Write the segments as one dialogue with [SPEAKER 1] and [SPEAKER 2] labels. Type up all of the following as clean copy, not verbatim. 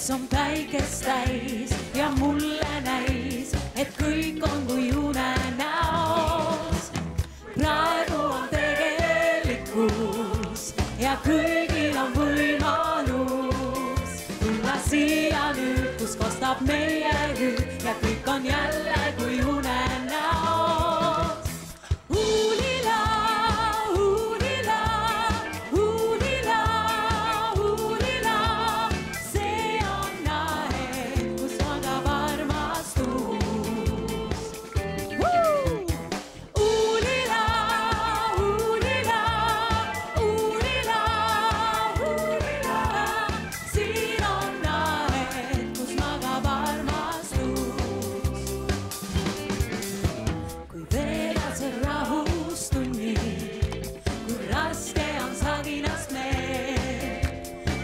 [SPEAKER 1] mis on päikest täis ja mulle näis, et kõik on kui unenäos. Praegu on tegelikkus ja kõigil on võimalus tulla siia nüüd, kus kostab meie hüüd ja kõik on jälle kui unenäos.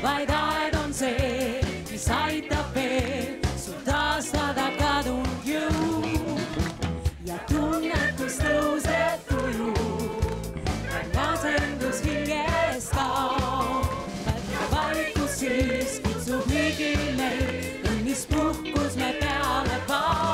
[SPEAKER 1] Vaid aed on see, mis aitab veel sul taastada kadunud jõu ja tunnetus tõuseb tuju, asendus hingest kaob. Välka vaikus siis kutsub higil meil, õnnis puhkus me peale kaob.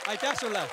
[SPEAKER 2] Aitäh sulle!